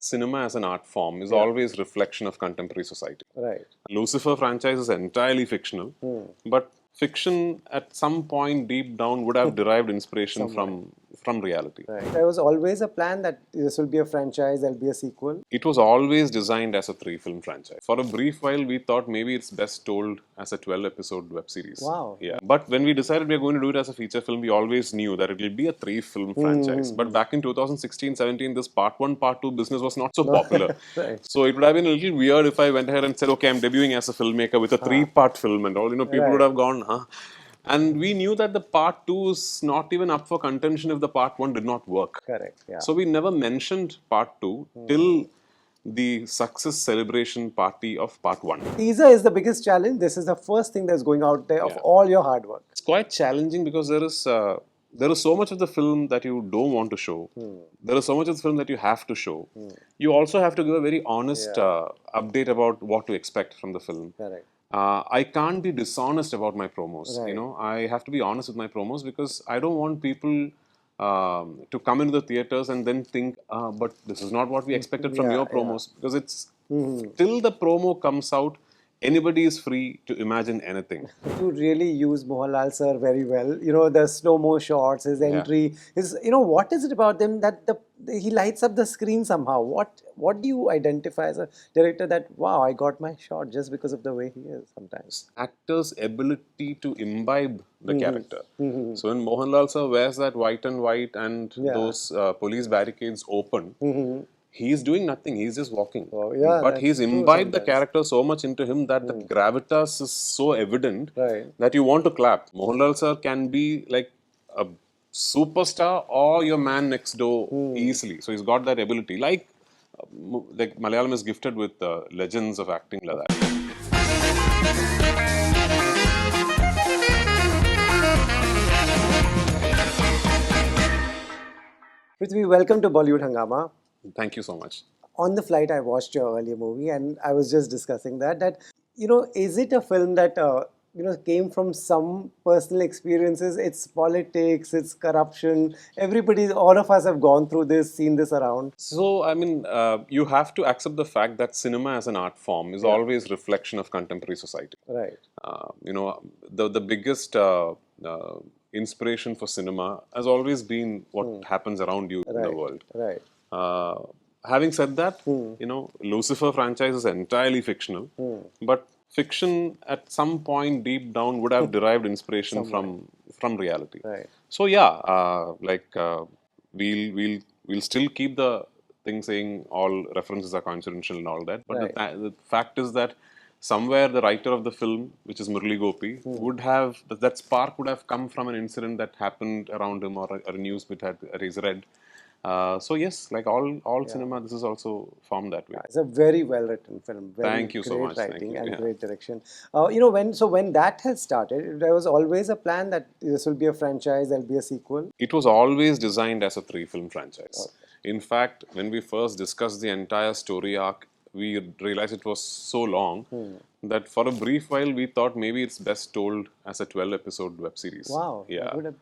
cinema as an art form is Yeah. always reflection of contemporary society. Right. Lucifer franchise is entirely fictional, but fiction at some point deep down would have derived inspiration from reality. Right. There was always a plan that this will be a franchise, there'll be a sequel. It was always designed as a 3-film franchise. For a brief while, we thought maybe it's best told as a 12-episode web series. Wow. Yeah. But when we decided we are going to do it as a feature film, we always knew that it will be a 3-film franchise. But back in 2016-17, this part 1, part 2 business was not so popular. Right. So it would have been a little weird if I went ahead and said, okay, I'm debuting as a filmmaker with a 3-part film and all. People would Right. have gone, huh? And we knew that the part 2 is not even up for contention if the part 1 did not work. Correct. Yeah. So we never mentioned part 2 till the success celebration party of part 1. Teaser is the biggest challenge. This is the first thing that's going out there of all your hard work. It's quite challenging because there is so much of the film that you don't want to show. There is so much of the film that you have to show. You also have to give a very honest update about what to expect from the film. Correct. I can't be dishonest about my promos. Right. I have to be honest with my promos because I don't want people to come into the theaters and then think, but this is not what we expected from your promos. Because it's till the promo comes out, anybody is free to imagine anything. You really use Mohanlal sir very well. The slow-mo shots, his entry, what is it about them that he lights up the screen somehow? What do you identify as a director that, wow, I got my shot just because of the way he is sometimes? Actor's ability to imbibe the character. So when Mohanlal sir wears that white and white and those police barricades open, he's doing nothing, he's just walking. Oh, yeah, but that's he's true imbibed the sometimes. character so much into him that the gravitas is so evident Right. that you want to clap. Mohanlal sir can be like a superstar or your man next door easily. So he's got that ability. Like Malayalam is gifted with legends of acting like that. Prithvi, welcome to Bollywood Hungama. Thank you so much. On the flight, I watched your earlier movie, and I was just discussing that is it a film that came from some personal experiences? It's politics, it's corruption. All of us have gone through this, seen this around. So, I mean, you have to accept the fact that cinema as an art form is always reflection of contemporary society. Right. The biggest inspiration for cinema has always been what happens around you in the world. Right. Having said that, Lucifer franchise is entirely fictional, but fiction at some point deep down would have derived inspiration from reality. Right. So yeah, we'll still keep the thing saying all references are coincidental and all that, but the fact is that somewhere the writer of the film, which is Murli Gopi, would have that spark would have come from an incident that happened around him or a news bit he's read. So yes, like all cinema, this is also formed that way. It's a very well written film. Very Thank you so great much. Thank writing you. and Yeah. great direction. When that has started, there was always a plan that this will be a franchise. There'll be a sequel. It was always designed as a 3-film franchise. In fact, when we first discussed the entire story arc, we realized it was so long that for a brief while we thought maybe it's best told as a 12-episode web series. Wow. Yeah. That would have,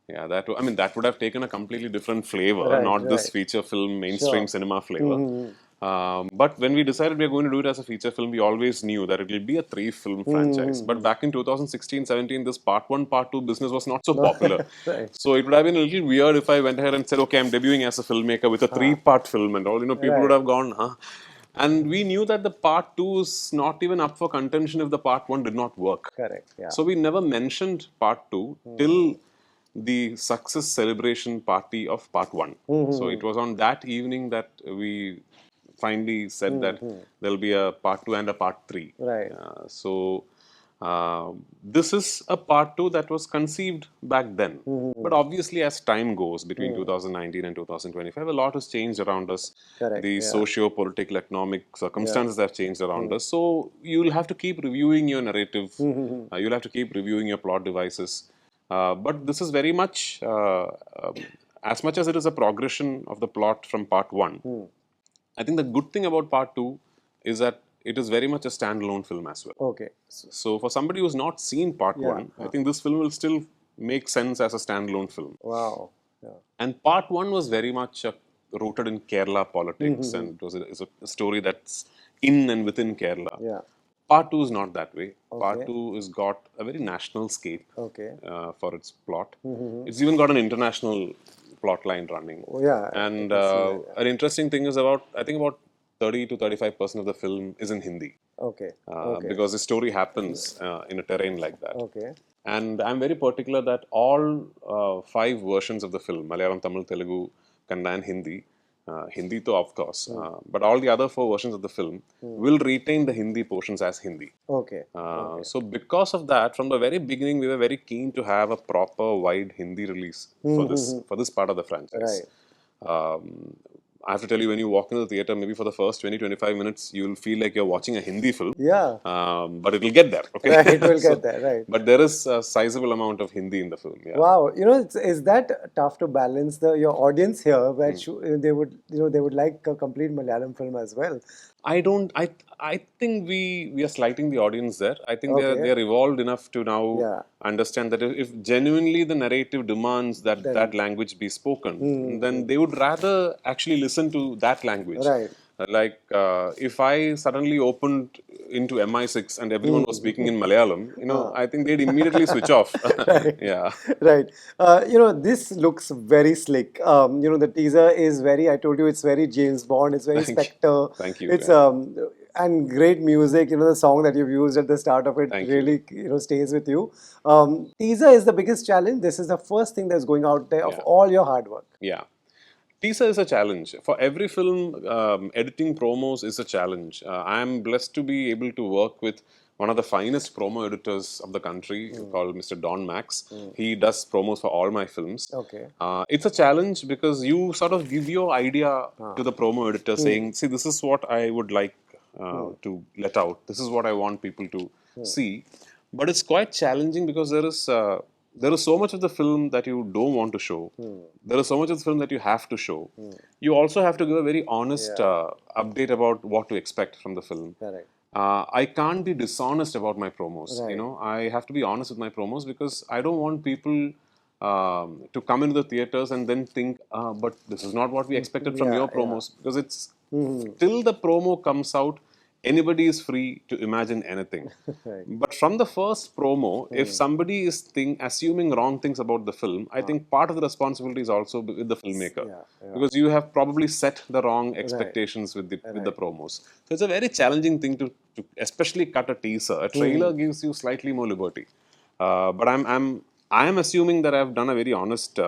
Yeah, that would have taken a completely different flavor, not this feature film, mainstream cinema flavor. But when we decided we are going to do it as a feature film, we always knew that it will be a 3-film franchise. But back in 2016-17, this part 1, part 2 business was not so popular. Right. So it would have been a little weird if I went ahead and said, okay, I'm debuting as a filmmaker with a 3-part film and all. People would have gone, huh? And we knew that the part 2 is not even up for contention if the part 1 did not work. Correct. Yeah. So we never mentioned part 2 till the success celebration party of part 1. So it was on that evening that we finally said that there'll be a part 2 and a part 3. Right. This is a part 2 that was conceived back then. But obviously, as time goes between 2019 and 2025, a lot has changed around us. Correct, The socio-political, economic circumstances have changed around us. So you'll have to keep reviewing your narrative. You'll have to keep reviewing your plot devices. But this is very much, as much as it is a progression of the plot from part 1, I think the good thing about part 2 is that it is very much a standalone film as well. Okay. So for somebody who's not seen part 1, I think this film will still make sense as a standalone film. Wow. Yeah. And part 1 was very much a rooted in Kerala politics, and it's a story that's in and within Kerala. Yeah. Part 2 is not that way. Part Okay. 2 is got a very national scape Okay. for its plot. It's even got an international plot line running. Oh, yeah. I And can see that. an interesting thing is I think about 30 to 35% of the film is in Hindi. Okay. Okay. Because the story happens in a terrain like that. Okay. And I'm very particular that all 5 versions of the film, Malayalam, Tamil, Telugu, Kannada, and Hindi, Hindi to of course, but all the other 4 versions of the film will retain the Hindi portions as Hindi. Okay. So because of that, from the very beginning, we were very keen to have a proper wide Hindi release for this part of the franchise. I have to tell you, when you walk into the theater, maybe for the first 20-25 minutes, you'll feel like you're watching a Hindi film. Yeah. But it will get there, okay? Right, it will get there, right. But there is a sizable amount of Hindi in the film, yeah. Wow, is that tough to balance your audience here, where they would, they would like a complete Malayalam film as well. I think we are slighting the audience there. I think Okay. they are evolved enough to now understand that if genuinely the narrative demands that language be spoken, then they would rather actually listen to that language. Right. Like if I suddenly opened into MI6 and everyone was speaking in Malayalam, I think they'd immediately switch off. Yeah. Right. This looks very slick. The teaser is I told you, it's very James Bond. It's very Spectre. Thank you. It's and great music. The song that you've used at the start of it really stays with you. Teaser is the biggest challenge. This is the first thing that's going out there of all your hard work. Yeah. Teaser is a challenge. For every film, editing promos is a challenge. I am blessed to be able to work with one of the finest promo editors of the country called Mr. Don Max. He does promos for all my films. Okay. It's a challenge because you sort of give your idea to the promo editor saying, see, this is what I would like to let out. This is what I want people to see. But it's quite challenging because there is so much of the film that you don't want to show. There is so much of the film that you have to show. You also have to give a very honest update about what to expect from the film. Correct. I can't be dishonest about my promos. I have to be honest with my promos because I don't want people to come into the theaters and then think, but this is not what we expected from your promos. Because it's till the promo comes out, anybody is free to imagine anything. Right. But from the first promo, if somebody is assuming wrong things about the film, I think part of the responsibility is also with the filmmaker. Because you have probably set the wrong expectations with the promos. So it's a very challenging thing to especially cut a teaser. A trailer gives you slightly more liberty. But I am assuming that I've done a very honest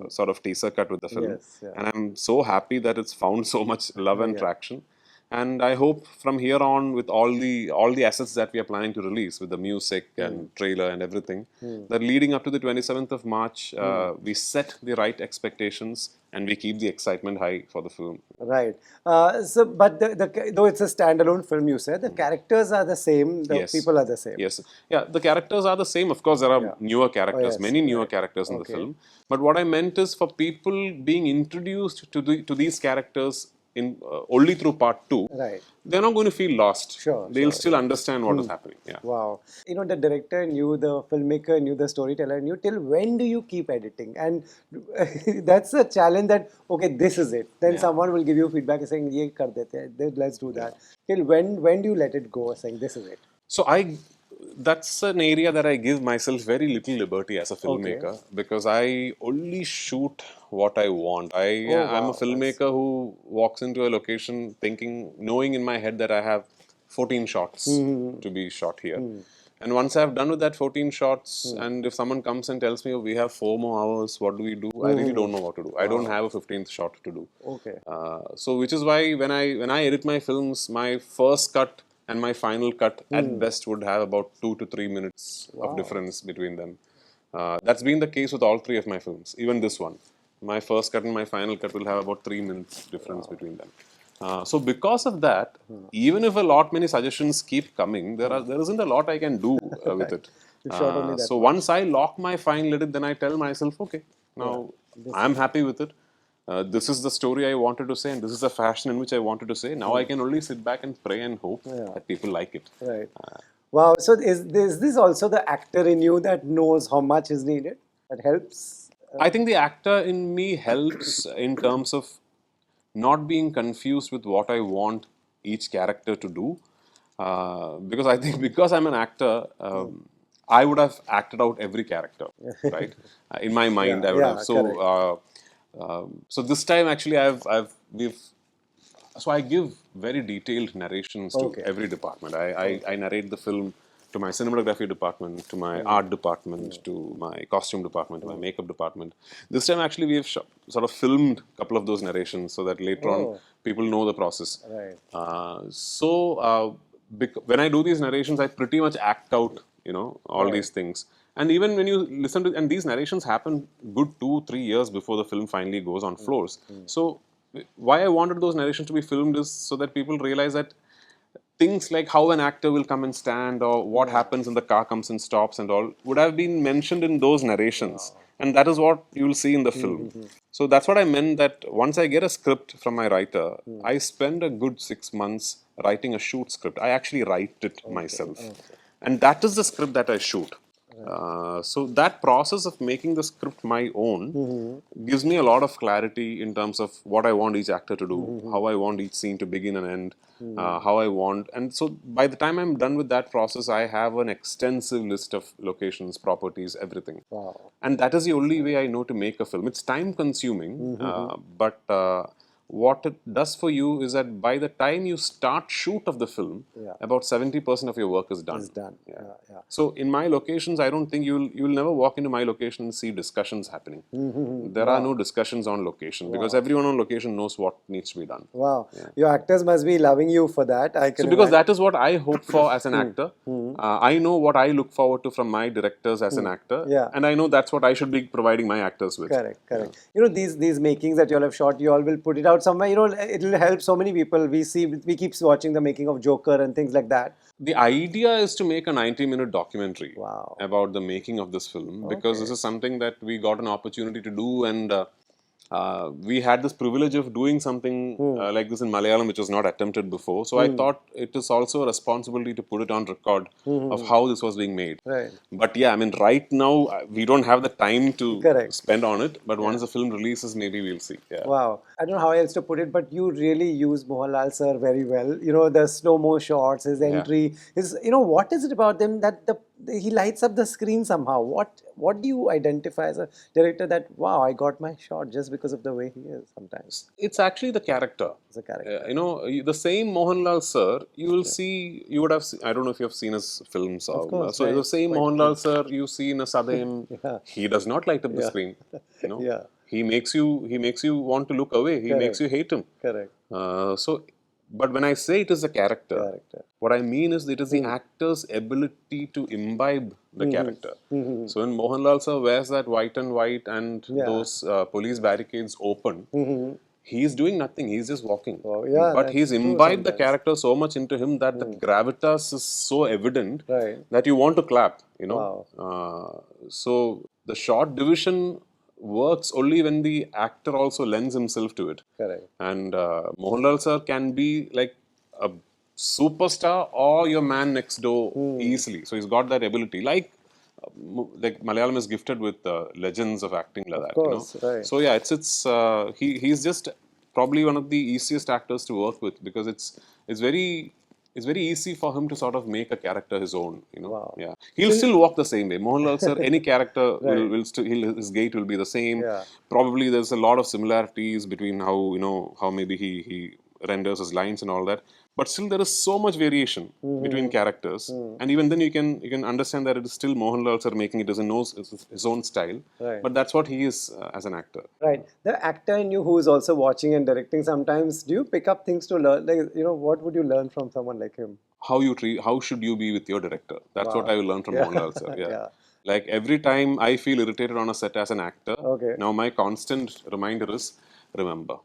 sort of teaser cut with the film. And I'm so happy that it's found so much love and traction. And I hope from here on, with all the assets that we are planning to release, with the music and trailer and everything, that leading up to the 27th of March, we set the right expectations and we keep the excitement high for the film. Right. But though it's a standalone film, you said, the characters are the same, the people are the same. Yes. Yeah, the characters are the same. Of course, there are newer characters, many newer characters in the film. But what I meant is for people being introduced to these characters only through part 2, they're not going to feel lost. They'll still understand what is happening. Yeah. Wow. The director knew, the filmmaker knew, the storyteller knew. Till when do you keep editing? And that's a challenge that, okay, this is it. Then someone will give you feedback saying, ye kar dete hai, let's do that. Till when do you let it go, saying this is it? So that's an area that I give myself very little liberty as a filmmaker because I only shoot what I want. I'm a filmmaker who walks into a location knowing in my head that I have 14 shots to be shot here. And once I've done with that 14 shots, and if someone comes and tells me, oh, we have 4 more hours, what do we do? I really don't know what to do. I don't have a 15th shot to do. Okay. So which is why when I edit my films, my first cut and my final cut at best would have about 2 to 3 minutes of difference between them. That's been the case with all 3 of my films, even this one. My first cut and my final cut will have about 3 minutes difference between them. So because of that, even if many suggestions keep coming, there isn't a lot I can do with it. So once I lock my final edit, then I tell myself, okay, now I'm happy with it. This is the story I wanted to say, and this is the fashion in which I wanted to say. Now I can only sit back and pray and hope that people like it. Right. Wow. So is this also the actor in you that knows how much is needed? That helps? I think the actor in me helps in terms of not being confused with what I want each character to do. Because I think because I'm an actor, I would have acted out every character, right? In my mind, Yeah, I would have. yeah, correct. So this time actually, we've so I give very detailed narrations to Okay. every department. I narrate the film to my cinematography department, to my art department, to my costume department, to my makeup department. This time, actually, we have sort of filmed a couple of those narrations so that later on Oh, people know the process. right. When I do these narrations, I pretty much act out, all Right. these things. And even when you listen to, and these narrations happen good 2-3 years before the film finally goes on floors. So why I wanted those narrations to be filmed is so that people realize that things like how an actor will come and stand or what happens when the car comes and stops and all would have been mentioned in those narrations, and that is what you will see in the film. So that's what I meant, that once I get a script from my writer, I spend a good 6 months writing a shoot script. I actually write it myself, and that is the script that I shoot. So that process of making the script my own gives me a lot of clarity in terms of what I want each actor to do, how I want each scene to begin and end, how I want. And so by the time I'm done with that process, I have an extensive list of locations, properties, everything. Wow. And that is the only way I know to make a film. It's time consuming, but what it does for you is that by the time you start shoot of the film, Yeah. about 70% of your work is done. It's done. Yeah. Yeah, yeah. So in my locations, I don't think you'll never walk into my location and see discussions happening. There are no discussions on location because everyone on location knows what needs to be done. Wow. Your actors must be loving you for that. I So can because imagine. that is what I hope for as an actor, I know what I look forward to from my directors as an actor, Yeah. and I know that's what I should be providing my actors with. Correct, correct. These makings that you all have shot, you all will put it out somewhere. It'll help so many people. We keep watching the making of Joker and things like that. The idea is to make a 90-minute documentary Wow. about the making of this film, because this Okay. is something that we got an opportunity to do, and we had this privilege of doing something like this in Malayalam, which was not attempted before. So I thought it is also a responsibility to put it on record of how this was being made. Right. But yeah, I mean, right now we don't have the time to Correct. spend on it. But once the film releases, maybe we'll see. Yeah. Wow. I don't know how else to put it, but you really use Mohanlal sir very well. The slow-mo shots, his Yeah. entry, what is it about them that he lights up the screen somehow? What do you identify as a director that, wow, I got my shot just because of the way he is sometimes It's actually the character. as a character? The same Mohanlal sir, you will see, you would have seen, I don't know if you have seen his films. Of course, So right. the same Quite a Mohanlal sir you see in a Sadem, Yeah. he does not light up the Yeah. screen. Yeah. He makes you want to look away. He makes Correct. you hate him. Correct. But when I say it is a character, Character. what I mean is it is the actor's ability to imbibe the character. So when Mohanlal sir wears that white and white and Yeah. those police barricades open, he's doing nothing. He's just walking. Oh, yeah, But that's he's true imbibed the sometimes. character so much into him that the gravitas is so evident Right. that you want to clap. Wow. So the short division works only when the actor also lends himself to it. Correct. And Mohanlal sir can be like a superstar or your man next door easily. So he's got that ability. Like Malayalam is gifted with legends of acting like that. Course, right. So yeah, he's just probably one of the easiest actors to work with, because it's very easy for him to sort of make a character his own. Wow. Yeah, he'll still walk the same way. Mohanlal sir, any character Right. will still his gait will be the same. Yeah. Probably there's a lot of similarities between how maybe he renders his lines and all that, but still there is so much variation between characters, and even then you can understand that it is still Mohanlal sir making it his own style. Right. But that's what he is as an actor. Right. The actor in you who is also watching and directing sometimes, do you pick up things to learn? Like, what would you learn from someone like him? How should you be with your director? That's what I will learn from Yeah. Mohanlal sir. Yeah. Yeah. Like every time I feel irritated on a set as an actor, Okay. now my constant reminder is remember.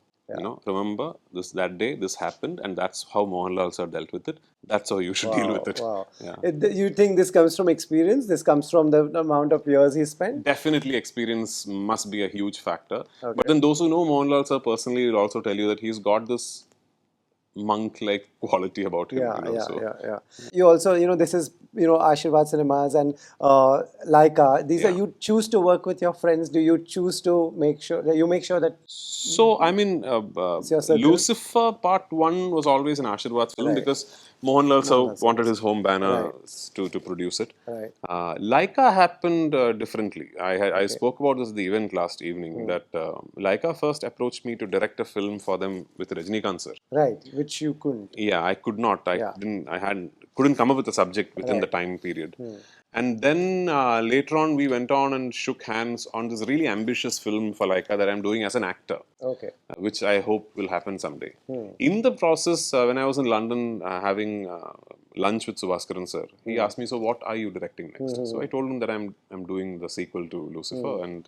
Remember that day this happened, and that's how Mohanlal sir dealt with it. That's how you should deal with it. Wow. Yeah. You think this comes from experience? This comes from the amount of years he spent? Definitely, experience must be a huge factor. But then those who know Mohanlal sir personally will also tell you that he's got this monk-like quality about him. Yeah, yeah, So yeah. You also, this is, Ashirwad Cinemas and Laika. These are, yeah. you choose to work with your friends. Do you choose to make sure that you make sure that So, I mean, it's your circle? Lucifer Part 1 was always an Ashirwad film Right. because Mohanlal sir Mohanlal wanted Cinemas. his home banner Right, to produce it. right. Laika happened differently. I Okay. spoke about this at the event last evening that Laika first approached me to direct a film for them with Rajnikant sir. Right, which you couldn't. Yeah, I could not. I Yeah. didn't. I hadn't. Couldn't come up with a subject within the Right. time period. And then later on, we went on and shook hands on this really ambitious film for Laika that I'm doing as an actor, Okay. which I hope will happen someday. In the process, when I was in London having lunch with Subhaskaran sir, he asked me, "So what are you directing next?" So I told him that I'm doing the sequel to Lucifer, and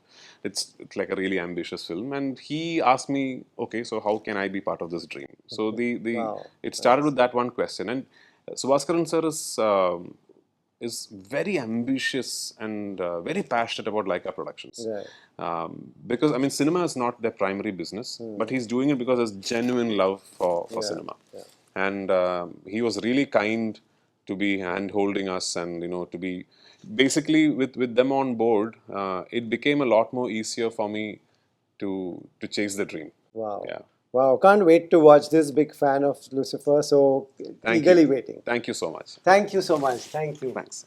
it's like a really ambitious film. And he asked me, "Okay, so how can I be part of this dream?" So the Wow. it started with that one question, and Subhaskaran sir is very ambitious and very passionate about Laika Productions. Right. Because I mean, cinema is not their primary business, but he's doing it because there's genuine love for Yeah. cinema. Yeah. And he was really kind to be hand holding us, and to be basically with them on board. It became a lot more easier for me to chase the dream. Wow. Yeah. Wow. Can't wait to watch this. Big fan of Lucifer. So Thank eagerly you. waiting. Thank you so much. Thank you so much. Thank you. Thanks.